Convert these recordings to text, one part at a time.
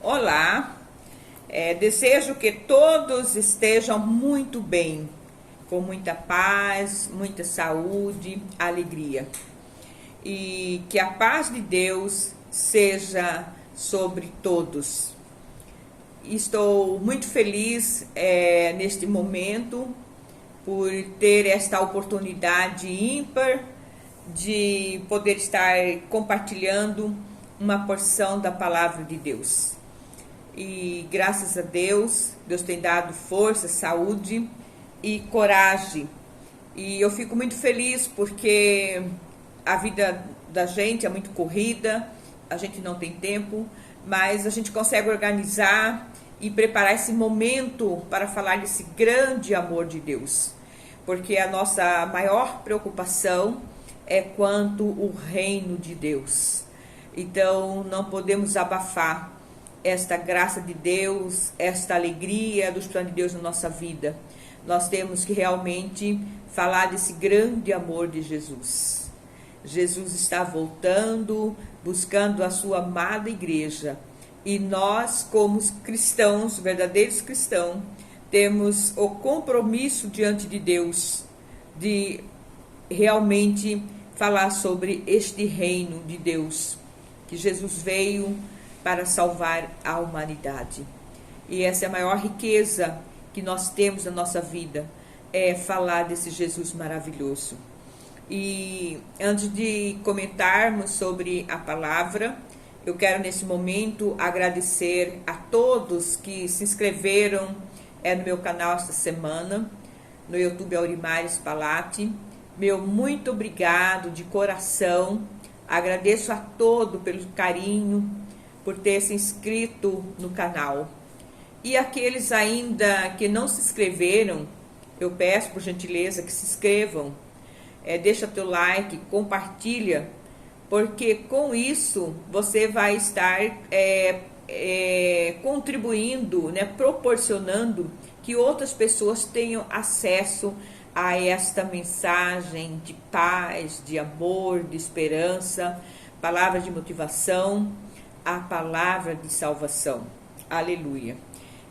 Olá, desejo que todos estejam muito bem, com muita paz, muita saúde, alegria. E que a paz de Deus seja sobre todos. Estou muito feliz neste momento por ter esta oportunidade ímpar de poder estar compartilhando uma porção da palavra de Deus. E graças a Deus, Deus tem dado força, saúde e coragem. E eu fico muito feliz porque a vida da gente é muito corrida, a gente não tem tempo, mas a gente consegue organizar e preparar esse momento para falar desse grande amor de Deus. Porque a nossa maior preocupação é quanto o reino de Deus. Então não podemos abafar esta graça de Deus, esta alegria dos planos de Deus na nossa vida. Nós temos que realmente falar desse grande amor de Jesus. Jesus está voltando, buscando a sua amada igreja. E nós, como cristãos, verdadeiros cristãos, temos o compromisso diante de Deus de realmente falar sobre este reino de Deus, que Jesus veio para salvar a humanidade. E essa é a maior riqueza que nós temos na nossa vida, é falar desse Jesus maravilhoso. E antes de comentarmos sobre a palavra, eu quero nesse momento agradecer a todos que se inscreveram no meu canal esta semana, no YouTube Aurimares Palati. Meu muito obrigado de coração, agradeço a todos pelo carinho, por ter se inscrito no canal. E aqueles ainda que não se inscreveram, eu peço por gentileza que se inscrevam, deixa teu like, compartilha, porque com isso você vai estar contribuindo, proporcionando que outras pessoas tenham acesso a esta mensagem de paz, de amor, de esperança, palavra de motivação, a palavra de salvação. Aleluia.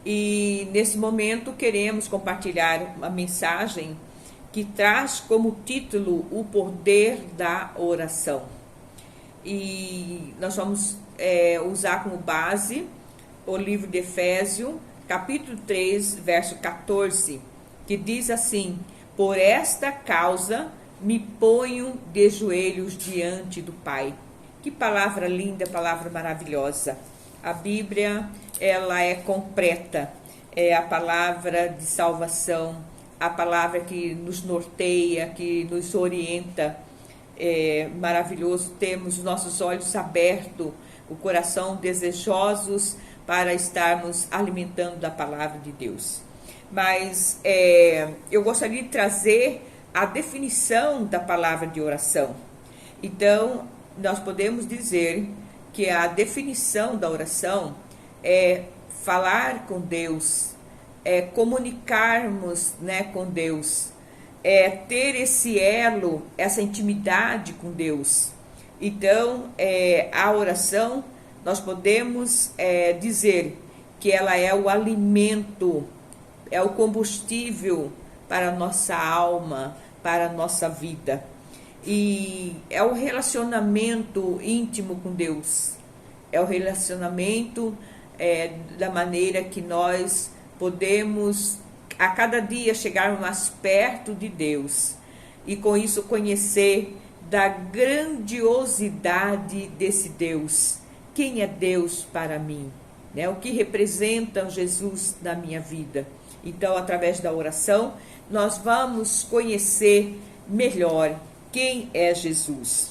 E nesse momento queremos compartilhar uma mensagem que traz como título o poder da oração. E nós vamos usar como base o livro de Efésios, capítulo 3, verso 14, que diz assim: por esta causa me ponho de joelhos diante do Pai. Que palavra linda, palavra maravilhosa. A Bíblia, ela é completa. É a palavra de salvação, a palavra que nos norteia, que nos orienta. É maravilhoso termos os nossos olhos abertos, o coração desejosos para estarmos alimentando da palavra de Deus. Mas eu gostaria de trazer a definição da palavra de oração. Então, nós podemos dizer que a definição da oração é falar com Deus, é comunicarmos com Deus, é ter esse elo, essa intimidade com Deus. Então, a oração, nós podemos dizer que ela é o alimento, é o combustível para a nossa alma, para a nossa vida. E é o relacionamento íntimo com Deus. É o relacionamento da maneira que nós podemos a cada dia chegar mais perto de Deus. E com isso conhecer da grandiosidade desse Deus. Quem é Deus para mim? O que representa Jesus na minha vida? Então, através da oração, nós vamos conhecer melhor quem é Jesus.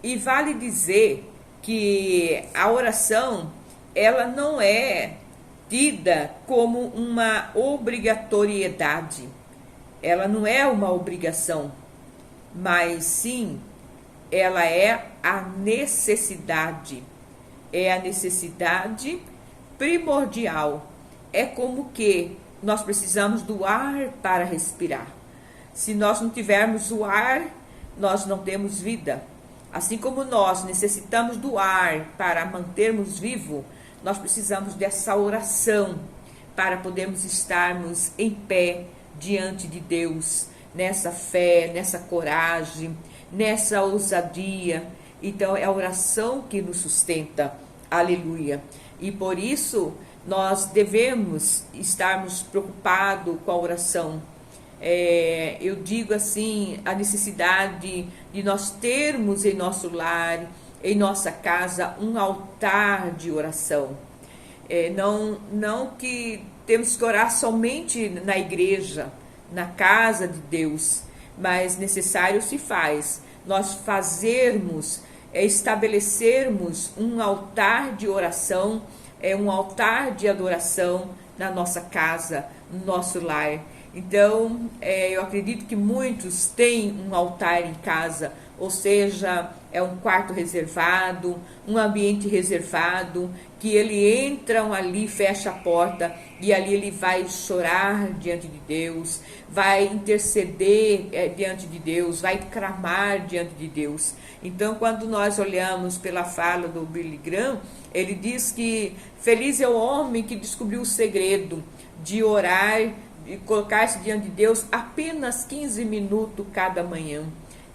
E vale dizer que a oração, ela não é tida como uma obrigatoriedade. Ela não é uma obrigação, mas sim, ela é a necessidade. É a necessidade primordial. É como que nós precisamos do ar para respirar. Se nós não tivermos o ar, nós não temos vida. Assim como nós necessitamos do ar para mantermos vivo, nós precisamos dessa oração para podermos estarmos em pé diante de Deus, nessa fé, nessa coragem, nessa ousadia. Então é a oração que nos sustenta, aleluia. E por isso nós devemos estarmos preocupados com a oração. Eu digo assim, a necessidade de nós termos em nosso lar, em nossa casa, um altar de oração. Não que temos que orar somente na igreja, na casa de Deus, mas necessário se faz nós estabelecermos um altar de oração, um altar de adoração na nossa casa, no nosso lar. Então, eu acredito que muitos têm um altar em casa, ou seja, é um quarto reservado, um ambiente reservado, que ele entram ali, fecha a porta e ali ele vai chorar diante de Deus, vai interceder diante de Deus, vai clamar diante de Deus. Então, quando nós olhamos pela fala do Billy Graham, ele diz que feliz é o homem que descobriu o segredo de orar, de colocar-se diante de Deus apenas 15 minutos cada manhã.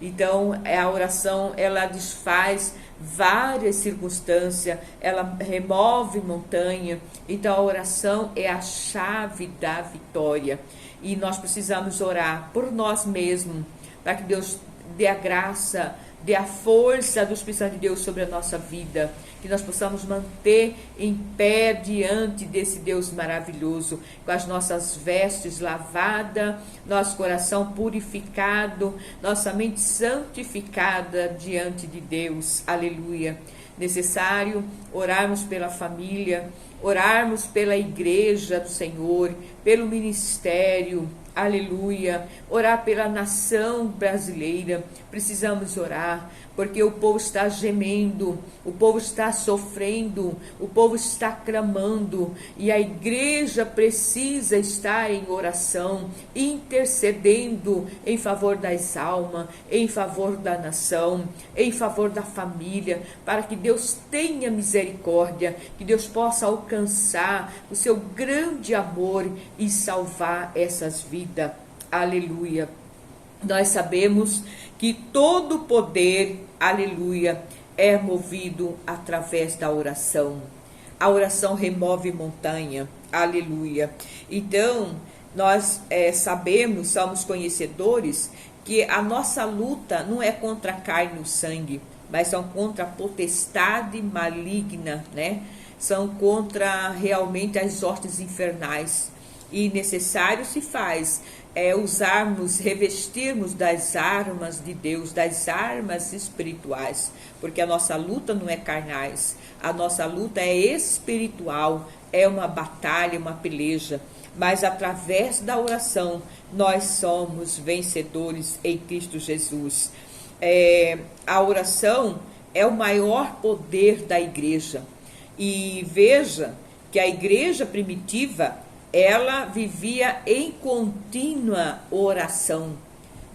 Então, a oração, ela desfaz várias circunstâncias, ela remove montanha. Então, a oração é a chave da vitória. E nós precisamos orar por nós mesmos, para que Deus dê a graça, dê a força do Espírito Santo de Deus sobre a nossa vida, que nós possamos manter em pé diante desse Deus maravilhoso, com as nossas vestes lavadas, nosso coração purificado, nossa mente santificada diante de Deus, aleluia. Necessário orarmos pela família, orarmos pela igreja do Senhor, pelo ministério, aleluia, orar pela nação brasileira. Precisamos orar, porque o povo está gemendo, o povo está sofrendo, o povo está clamando, e a igreja precisa estar em oração, intercedendo em favor das almas, em favor da nação, em favor da família, para que Deus tenha misericórdia, que Deus possa alcançar o seu grande amor e salvar essas vidas. Aleluia. Nós sabemos que todo poder, aleluia, é movido através da oração. A oração remove montanha, aleluia. Então, nós sabemos, somos conhecedores, que a nossa luta não é contra a carne e o sangue, mas são contra a potestade maligna, né? São contra realmente as hostes infernais. E necessário se faz usarmos, revestirmos das armas de Deus, das armas espirituais, porque a nossa luta não é carnais, a nossa luta é espiritual, é uma batalha, uma peleja, mas através da oração nós somos vencedores em Cristo Jesus. A oração é o maior poder da igreja, e veja que a igreja primitiva, ela vivia em contínua oração.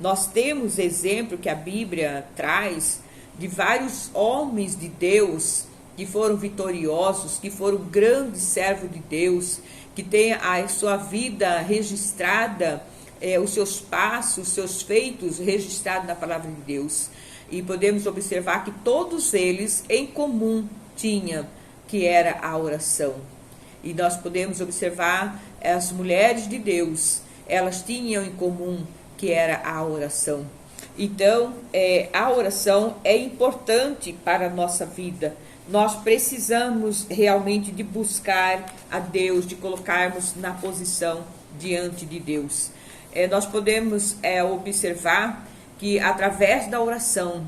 Nós temos exemplo que a Bíblia traz de vários homens de Deus que foram vitoriosos, que foram grandes servos de Deus, que têm a sua vida registrada, os seus passos, os seus feitos registrados na palavra de Deus. E podemos observar que todos eles em comum tinham que era a oração. E nós podemos observar as mulheres de Deus, elas tinham em comum que era a oração. Então, a oração é importante para a nossa vida. Nós precisamos realmente de buscar a Deus, de colocarmos na posição diante de Deus. Nós podemos observar que através da oração,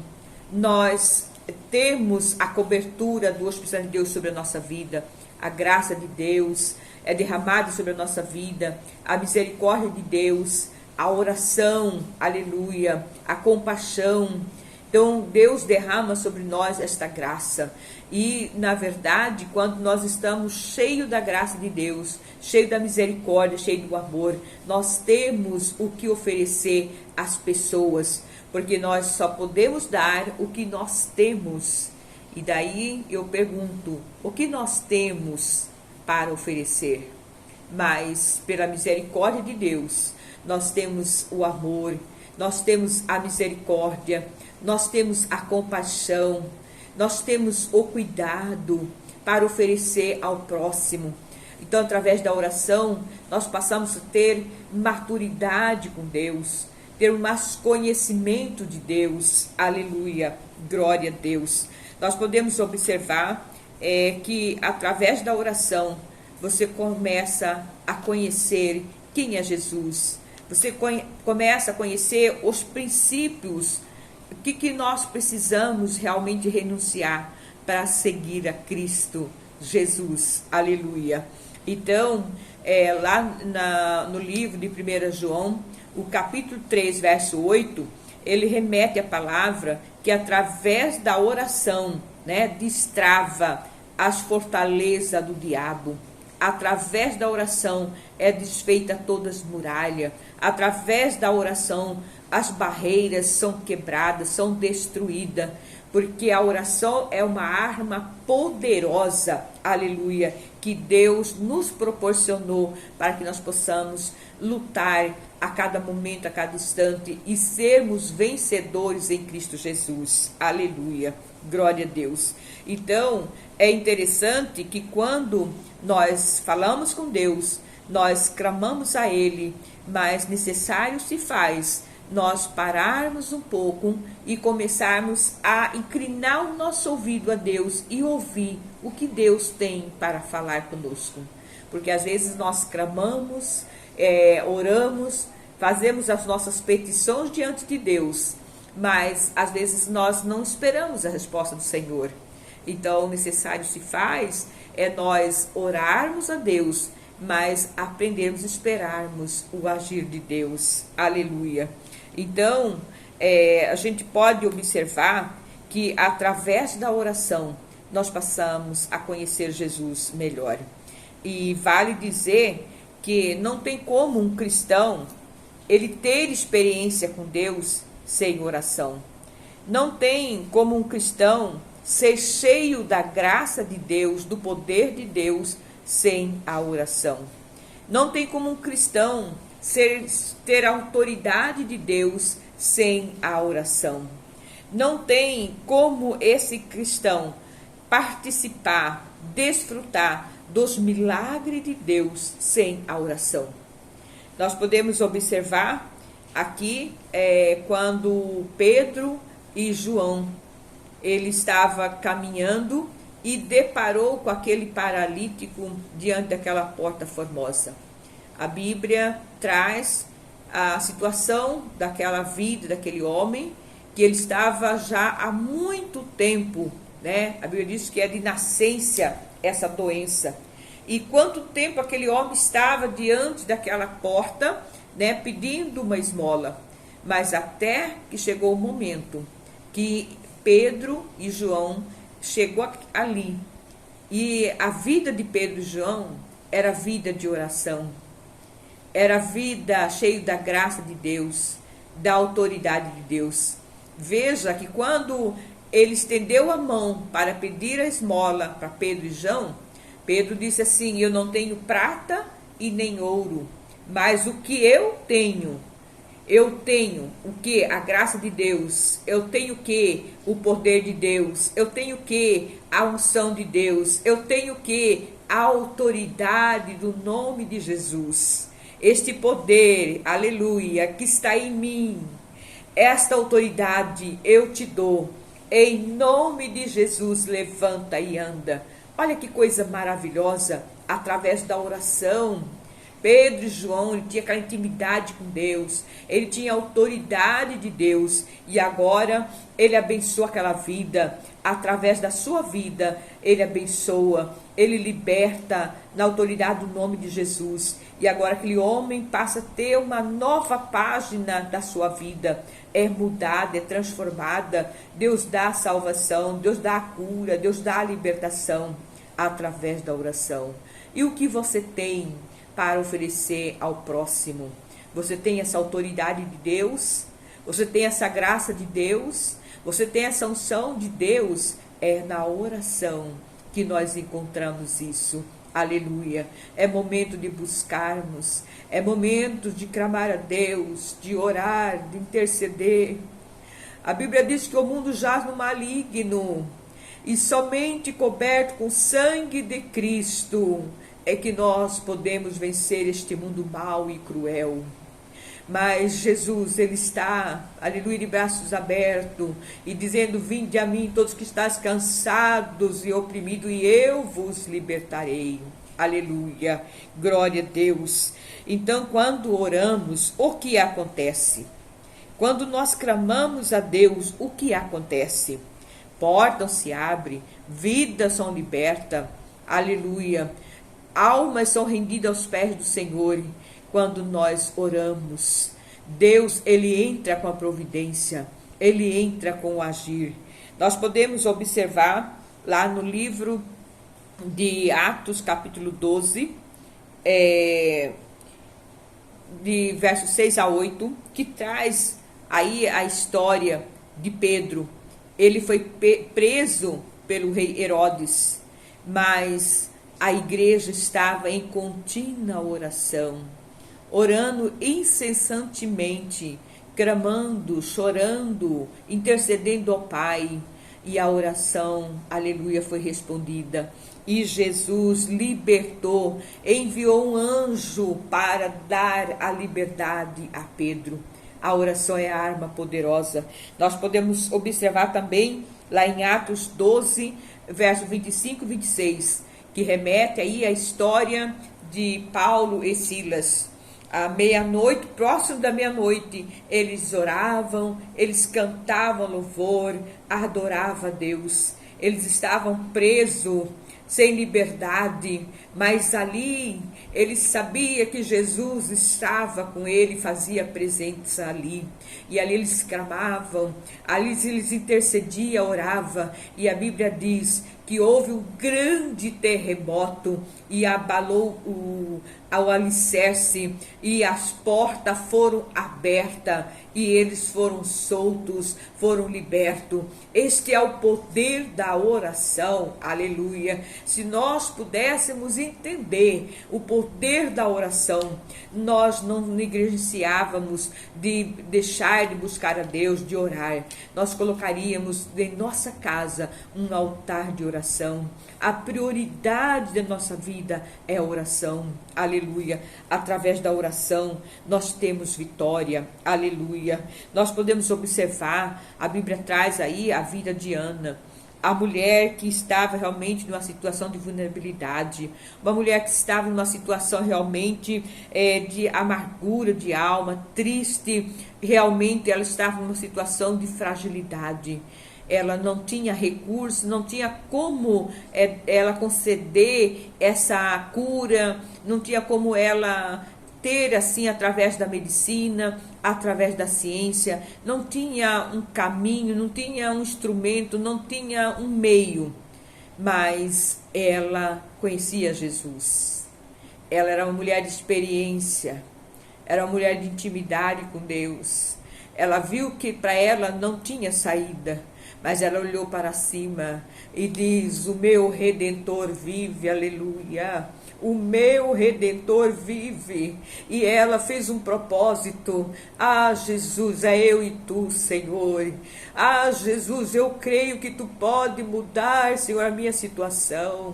nós temos a cobertura do Espírito Santo de Deus sobre a nossa vida. A graça de Deus é derramada sobre a nossa vida, a misericórdia de Deus, a oração, aleluia, a compaixão. Então, Deus derrama sobre nós esta graça. E, na verdade, quando nós estamos cheios da graça de Deus, cheios da misericórdia, cheios do amor, nós temos o que oferecer às pessoas. porque nós só podemos dar o que nós temos. E daí eu pergunto, o que nós temos para oferecer? Mas, pela misericórdia de Deus, nós temos o amor, nós temos a misericórdia, nós temos a compaixão, nós temos o cuidado para oferecer ao próximo. Então, através da oração, nós passamos a ter maturidade com Deus, ter mais conhecimento de Deus. Aleluia, glória a Deus. Nós podemos observar que, através da oração, você começa a conhecer quem é Jesus. Você começa a conhecer os princípios, o que nós precisamos realmente renunciar para seguir a Cristo Jesus. Aleluia. Então, lá no livro de 1 João, o capítulo 3, verso 8, ele remete a palavra que através da oração, destrava as fortalezas do diabo. Através da oração é desfeita todas as muralhas. Através da oração as barreiras são quebradas, são destruídas. Porque a oração é uma arma poderosa, aleluia, que Deus nos proporcionou para que nós possamos lutar a cada momento, a cada instante e sermos vencedores em Cristo Jesus. Aleluia, glória a Deus. Então, é interessante que quando nós falamos com Deus, nós clamamos a Ele, mas necessário se faz nós pararmos um pouco e começarmos a inclinar o nosso ouvido a Deus e ouvir o que Deus tem para falar conosco. Porque às vezes nós clamamos, oramos, fazemos as nossas petições diante de Deus, mas às vezes nós não esperamos a resposta do Senhor. Então, o necessário se faz nós orarmos a Deus, mas aprendermos a esperarmos o agir de Deus. Aleluia. Então, a gente pode observar que através da oração nós passamos a conhecer Jesus melhor. E vale dizer que não tem como um cristão ele ter experiência com Deus sem oração. Não tem como um cristão ser cheio da graça de Deus, do poder de Deus, sem a oração. Não tem como um cristão ter a autoridade de Deus sem a oração. Não tem como esse cristão participar, desfrutar dos milagres de Deus sem a oração. Nós podemos observar aqui quando Pedro e João, ele estava caminhando e deparou com aquele paralítico diante daquela porta formosa. A Bíblia traz a situação daquela vida, daquele homem, que ele estava já há muito tempo, A Bíblia diz que é de nascença essa doença. E quanto tempo aquele homem estava diante daquela porta, pedindo uma esmola. Mas até que chegou o momento que Pedro e João chegou ali. E a vida de Pedro e João era vida de oração. Era vida cheia da graça de Deus, da autoridade de Deus. Veja que quando ele estendeu a mão para pedir a esmola para Pedro e João, Pedro disse assim: eu não tenho prata e nem ouro, mas o que eu tenho o que? A graça de Deus. Eu tenho o que? O poder de Deus. Eu tenho o que? A unção de Deus. Eu tenho o que? A autoridade do nome de Jesus. Este poder, aleluia, que está em mim, esta autoridade eu te dou. Em nome de Jesus, levanta e anda. Olha que coisa maravilhosa, através da oração. Pedro e João, ele tinha aquela intimidade com Deus, ele tinha a autoridade de Deus, e agora ele abençoa aquela vida, através da sua vida, ele abençoa, ele liberta na autoridade do nome de Jesus, e agora aquele homem passa a ter uma nova página da sua vida, é mudada, é transformada, Deus dá a salvação, Deus dá a cura, Deus dá a libertação, através da oração. E o que você tem para oferecer ao próximo? Você tem essa autoridade de Deus? você tem essa graça de Deus, você tem essa unção de Deus, é na oração que nós encontramos isso. Aleluia. É momento de buscarmos, é momento de clamar a Deus, de orar, de interceder. A Bíblia diz que o mundo jaz no maligno, e somente coberto com o sangue de Cristo é que nós podemos vencer este mundo mau e cruel. Mas Jesus, Ele está, aleluia, de braços abertos e dizendo: vinde a mim todos que estáis cansados e oprimidos, e eu vos libertarei. Aleluia, glória a Deus. Então, quando oramos, o que acontece? Quando nós clamamos a Deus, o que acontece? Portas se abrem, vidas são libertas, aleluia. Almas são rendidas aos pés do Senhor. Quando nós oramos, Deus, Ele entra com a providência, Ele entra com o agir. Nós podemos observar lá no livro de Atos, capítulo 12, de versos 6 a 8, que traz aí a história de Pedro. Ele foi preso pelo rei Herodes, mas a igreja estava em contínua oração, orando incessantemente, clamando, chorando, intercedendo ao Pai. E a oração, aleluia, foi respondida. E Jesus libertou, enviou um anjo para dar a liberdade a Pedro. A oração é a arma poderosa. Nós podemos observar também lá em Atos 12, verso 25 e 26, que remete aí à história de Paulo e Silas. À meia-noite, próximo da meia-noite, eles oravam, eles cantavam louvor, adoravam a Deus. Eles estavam presos, sem liberdade, mas ali eles sabiam que Jesus estava com ele, fazia presença ali. E ali eles clamavam, ali eles intercediam, oravam. E a Bíblia diz que houve um grande terremoto e abalou ao alicerce, e as portas foram abertas e eles foram soltos, foram libertos. Este é o poder da oração, aleluia. Se nós pudéssemos entender o poder da oração, nós não negligenciávamos de deixar de buscar a Deus, de orar. Nós colocaríamos em nossa casa um altar de oração. A prioridade da nossa vida é a oração, aleluia. Através da oração nós temos vitória, aleluia. Nós podemos observar, a Bíblia traz aí a vida de Ana, a mulher que estava realmente numa situação de vulnerabilidade, uma mulher que estava numa situação realmente de amargura de alma, triste, realmente ela estava numa situação de fragilidade. Ela não tinha recursos, não tinha como ela conceder essa cura, não tinha como ela ter assim através da medicina, através da ciência, não tinha um caminho, não tinha um instrumento, não tinha um meio, mas ela conhecia Jesus. Ela era uma mulher de experiência, era uma mulher de intimidade com Deus. Ela viu que para ela não tinha saída, mas ela olhou para cima e diz: o meu Redentor vive, aleluia. O meu Redentor vive. E ela fez um propósito: ah, Jesus, é eu e tu, Senhor. Ah, Jesus, eu creio que tu pode mudar, Senhor, a minha situação.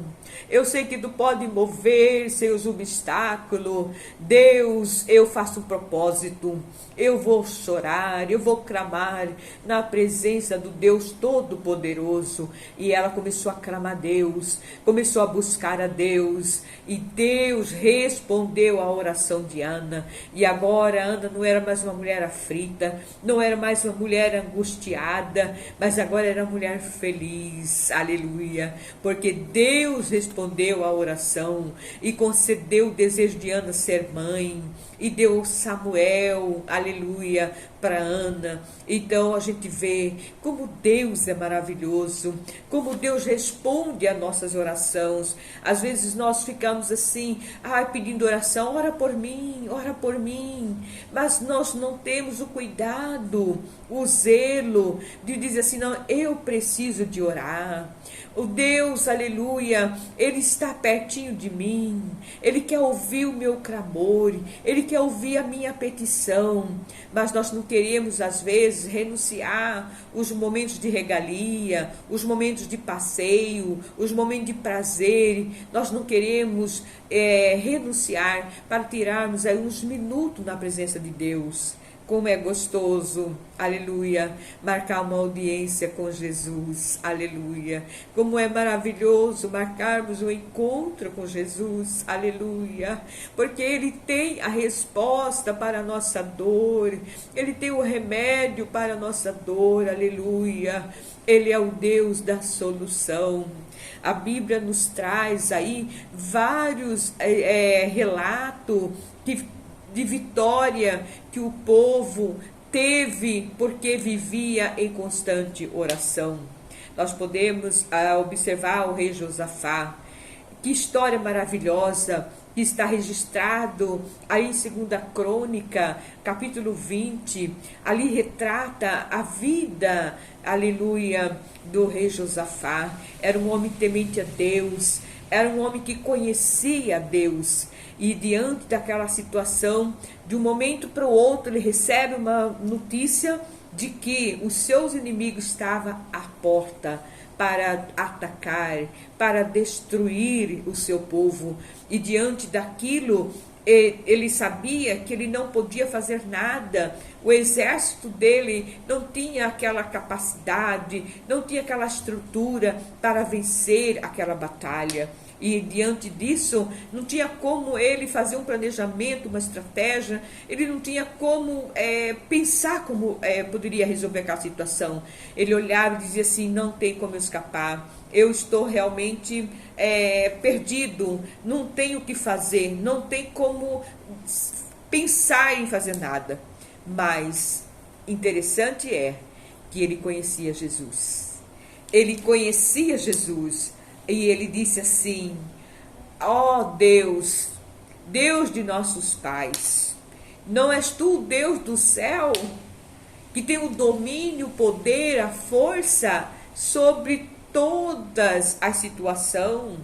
Eu sei que tu pode mover, Senhor, os obstáculos. Deus, eu faço um propósito. Eu vou chorar, eu vou clamar na presença do Deus Todo-Poderoso. E ela começou a clamar a Deus, começou a buscar a Deus. E Deus respondeu à oração de Ana. E agora Ana não era mais uma mulher aflita, não era mais uma mulher angustiada, mas agora era uma mulher feliz, aleluia. Porque Deus respondeu à oração e concedeu o desejo de Ana ser mãe. E deu Samuel, aleluia, para Ana. Então a gente vê como Deus é maravilhoso, como Deus responde às nossas orações. Às vezes nós ficamos assim, pedindo oração, ora por mim, mas nós não temos o cuidado, o zelo de dizer assim, não, eu preciso de orar. O Deus, aleluia, Ele está pertinho de mim, Ele quer ouvir o meu clamor, Ele quer ouvir a minha petição, mas nós não queremos às vezes renunciar os momentos de regalia, os momentos de passeio, os momentos de prazer, nós não queremos renunciar para tirarmos aí uns minutos na presença de Deus. Como é gostoso, aleluia, marcar uma audiência com Jesus, aleluia. Como é maravilhoso marcarmos um encontro com Jesus, aleluia. Porque Ele tem a resposta para a nossa dor, Ele tem o remédio para a nossa dor, aleluia. Ele é o Deus da solução. A Bíblia nos traz aí vários relatos de vitória que o povo teve porque vivia em constante oração. Nós podemos observar o rei Josafá. Que história maravilhosa que está registrado aí em 2 Crônica, capítulo 20. Ali retrata a vida, aleluia, do rei Josafá. Era um homem temente a Deus, era um homem que conhecia Deus. E diante daquela situação, de um momento para o outro, ele recebe uma notícia de que os seus inimigos estavam à porta para atacar, para destruir o seu povo. E diante daquilo, ele sabia que ele não podia fazer nada. O exército dele não tinha aquela capacidade, não tinha aquela estrutura para vencer aquela batalha. E diante disso, não tinha como ele fazer um planejamento, uma estratégia, ele não tinha como pensar como poderia resolver aquela situação. Ele olhava e dizia assim, não tem como eu escapar, eu estou realmente perdido, não tenho o que fazer, não tem como pensar em fazer nada. Mas interessante é que ele conhecia Jesus. Ele conhecia Jesus. E ele disse assim, ó Deus, Deus de nossos pais, não és tu o Deus do céu, que tem o domínio, o poder, a força sobre todas as situações?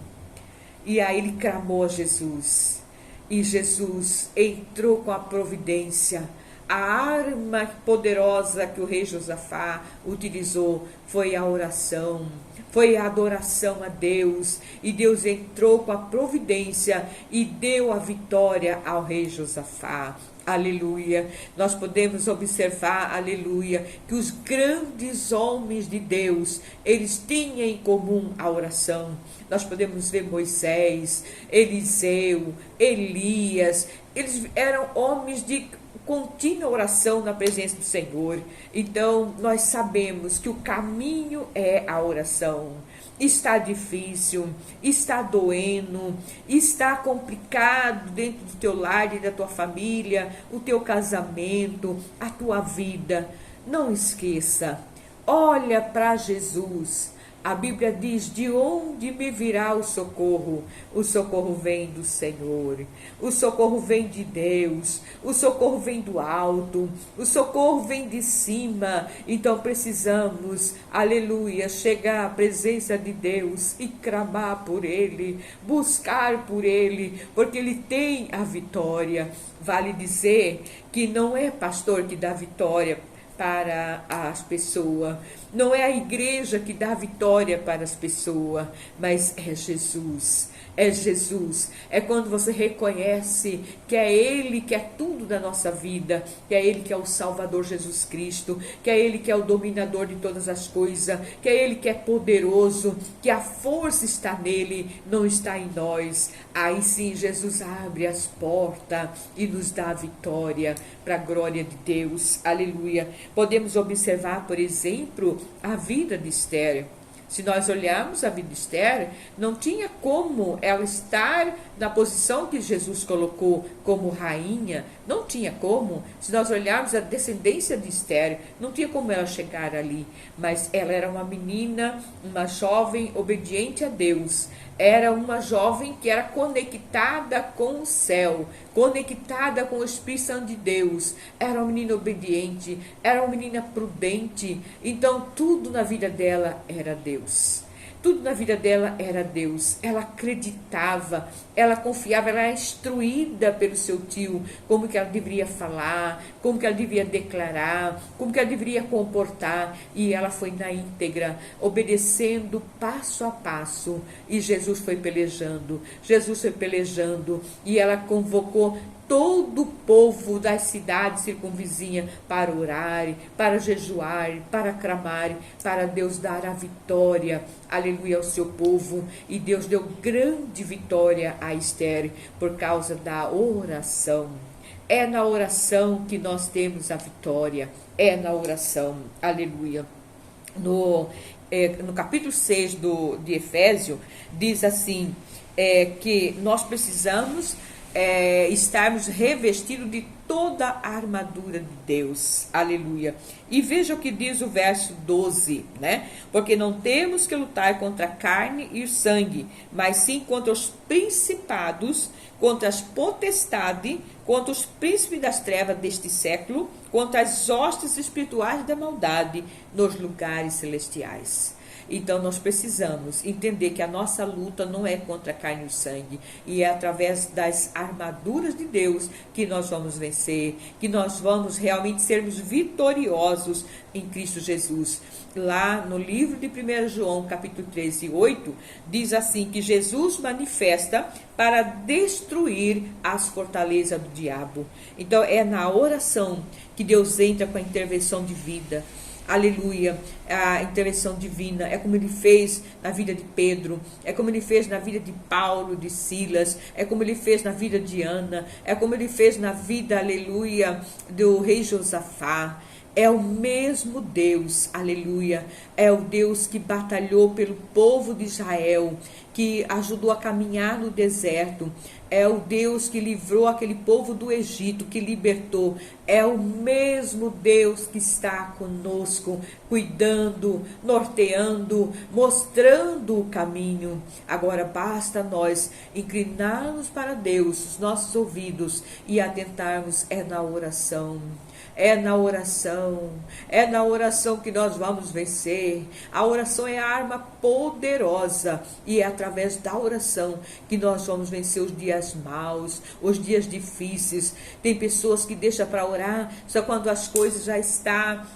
E aí ele clamou a Jesus, e Jesus entrou com a providência. A arma poderosa que o rei Josafá utilizou foi a oração, foi a adoração a Deus, e Deus entrou com a providência e deu a vitória ao rei Josafá. Aleluia. Nós podemos observar, aleluia, que os grandes homens de Deus, eles tinham em comum a oração. Nós podemos ver Moisés, Eliseu, Elias, eles eram homens de contínua oração na presença do Senhor. Então nós sabemos que o caminho é a oração. Está difícil, está doendo, está complicado dentro do teu lar e da tua família, o teu casamento, a tua vida. Não esqueça, olha para Jesus. A Bíblia diz, de onde me virá o socorro? O socorro vem do Senhor, o socorro vem de Deus, o socorro vem do alto, o socorro vem de cima. Então precisamos, aleluia, chegar à presença de Deus e clamar por Ele, buscar por Ele, porque Ele tem a vitória. Vale dizer que não é pastor que dá vitória para as pessoas, não é a igreja que dá vitória para as pessoas, mas é Jesus. É Jesus, é quando você reconhece que é Ele que é tudo da nossa vida, que é Ele que é o Salvador Jesus Cristo, que é Ele que é o dominador de todas as coisas, que é Ele que é poderoso, que a força está nele, não está em nós. Aí sim Jesus abre as portas e nos dá a vitória para a glória de Deus, aleluia. Podemos observar, por exemplo, a vida de Esther. Se nós olharmos a vida de Esther, não tinha como ela estar na posição que Jesus colocou como rainha, não tinha como. Se nós olharmos a descendência de Esther, não tinha como ela chegar ali, mas ela era uma menina, uma jovem obediente a Deus. Era uma jovem que era conectada com o céu, conectada com o Espírito Santo de Deus. Era uma menina obediente, era uma menina prudente. Então, tudo na vida dela era Deus. Tudo na vida dela era Deus. Ela acreditava, ela confiava, ela era instruída pelo seu tio, como que ela deveria falar, como que ela deveria declarar, como que ela deveria comportar. E ela foi na íntegra, obedecendo passo a passo. E Jesus foi pelejando, e ela convocou todo o povo das cidades circunvizinhas para orar, para jejuar, para clamar, para Deus dar a vitória, aleluia, ao seu povo. E Deus deu grande vitória a Esther por causa da oração. É na oração que nós temos a vitória, é na oração, aleluia. No capítulo 6 de Efésios, diz assim, que nós precisamos estarmos revestidos de toda a armadura de Deus, aleluia. E veja o que diz o verso 12, né? Porque não temos que lutar contra a carne e o sangue, mas sim contra os principados, contra as potestades, contra os príncipes das trevas deste século, contra as hostes espirituais da maldade nos lugares celestiais. Então nós precisamos entender que a nossa luta não é contra a carne e o sangue, e é através das armaduras de Deus que nós vamos vencer, que nós vamos realmente sermos vitoriosos em Cristo Jesus. Lá no livro de 1 João, capítulo 13, 8, diz assim, que Jesus manifesta para destruir as fortalezas do diabo. Então é na oração que Deus entra com a intervenção de vida. Aleluia, a intervenção divina, é como ele fez na vida de Pedro, é como ele fez na vida de Paulo, de Silas, é como ele fez na vida de Ana, é como ele fez na vida, aleluia, do rei Josafá. É o mesmo Deus, aleluia, é o Deus que batalhou pelo povo de Israel, que ajudou a caminhar no deserto, é o Deus que livrou aquele povo do Egito, que libertou, é o mesmo Deus que está conosco, cuidando, norteando, mostrando o caminho. Agora basta nós inclinarmos para Deus os nossos ouvidos e atentarmos na oração. É na oração que nós vamos vencer. A oração é a arma poderosa e é através da oração que nós vamos vencer os dias maus, os dias difíceis. Tem pessoas que deixam para orar só quando as coisas já estão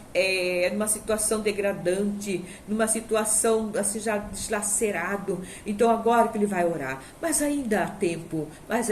numa situação degradante, numa situação assim já deslacerado. Então agora que ele vai orar, mas ainda há tempo, mas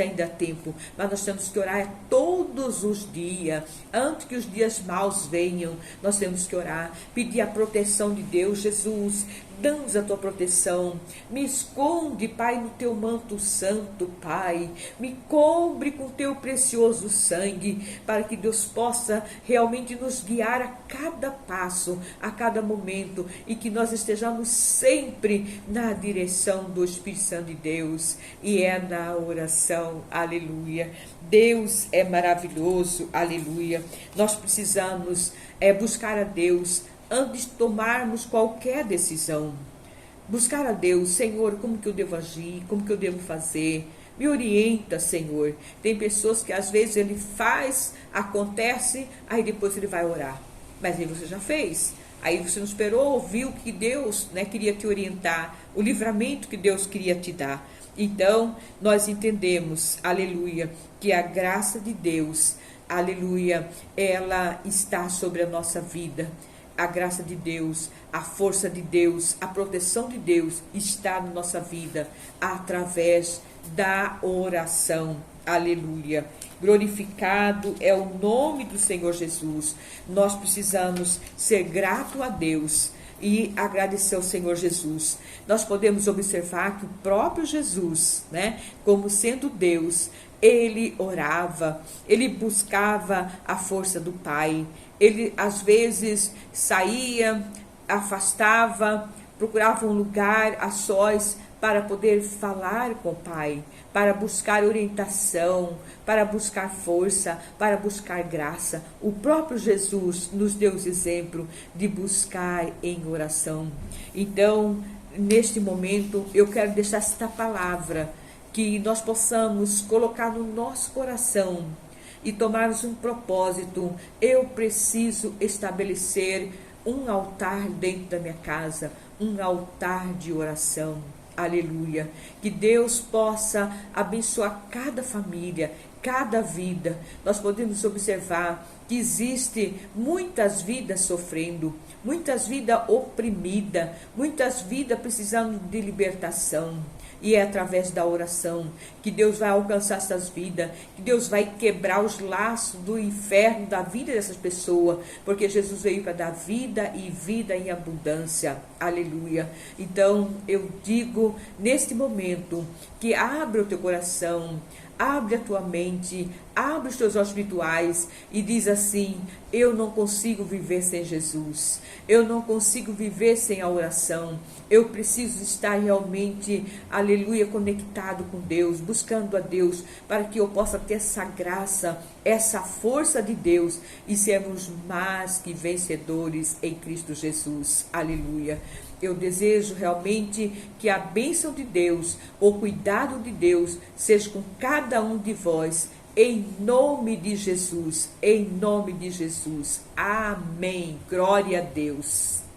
nós temos que orar todos os dias, antes que os dias maus venham. Nós temos que orar, pedir a proteção de Deus. Jesus, dá-nos a tua proteção, me esconde, Pai, no teu manto santo, Pai, me cobre com teu precioso sangue, para que Deus possa realmente nos guiar a cada passo, a cada momento, e que nós estejamos sempre na direção do Espírito Santo de Deus. E é na oração, aleluia. Deus é maravilhoso, aleluia. Nós precisamos buscar a Deus antes de tomarmos qualquer decisão. Buscar a Deus, Senhor, como que eu devo agir, como que eu devo fazer? Me orienta, Senhor. Tem pessoas que às vezes ele faz, acontece, aí depois ele vai orar. Mas aí você já fez. Aí você não esperou, ouviu que Deus queria te orientar, o livramento que Deus queria te dar. Então, nós entendemos, aleluia, que a graça de Deus, aleluia, ela está sobre a nossa vida. A graça de Deus, a força de Deus, a proteção de Deus está na nossa vida através da oração. Aleluia. Glorificado é o nome do Senhor Jesus. Nós precisamos ser grato a Deus e agradecer ao Senhor Jesus. Nós podemos observar que o próprio Jesus, como sendo Deus, ele orava, ele buscava a força do Pai. Ele às vezes saía, afastava, procuravam um lugar a sós para poder falar com o Pai, para buscar orientação, para buscar força, para buscar graça. O próprio Jesus nos deu o exemplo de buscar em oração. Então, neste momento, eu quero deixar esta palavra, que nós possamos colocar no nosso coração e tomarmos um propósito. Eu preciso estabelecer um altar dentro da minha casa, um altar de oração. Aleluia. Que Deus possa abençoar cada família, cada vida. Nós podemos observar que existe muitas vidas sofrendo, muitas vidas oprimidas, muitas vidas precisando de libertação. E é através da oração que Deus vai alcançar essas vidas, que Deus vai quebrar os laços do inferno da vida dessas pessoas, porque Jesus veio para dar vida e vida em abundância. Aleluia. Então eu digo neste momento que abra o teu coração, abre a tua mente, abre os teus olhos espirituais e diz assim: eu não consigo viver sem Jesus, eu não consigo viver sem a oração, eu preciso estar realmente, aleluia, conectado com Deus, buscando a Deus, para que eu possa ter essa graça, essa força de Deus e sermos mais que vencedores em Cristo Jesus. Aleluia. Eu desejo realmente que a bênção de Deus, o cuidado de Deus, seja com cada um de vós, em nome de Jesus, em nome de Jesus. Amém. Glória a Deus.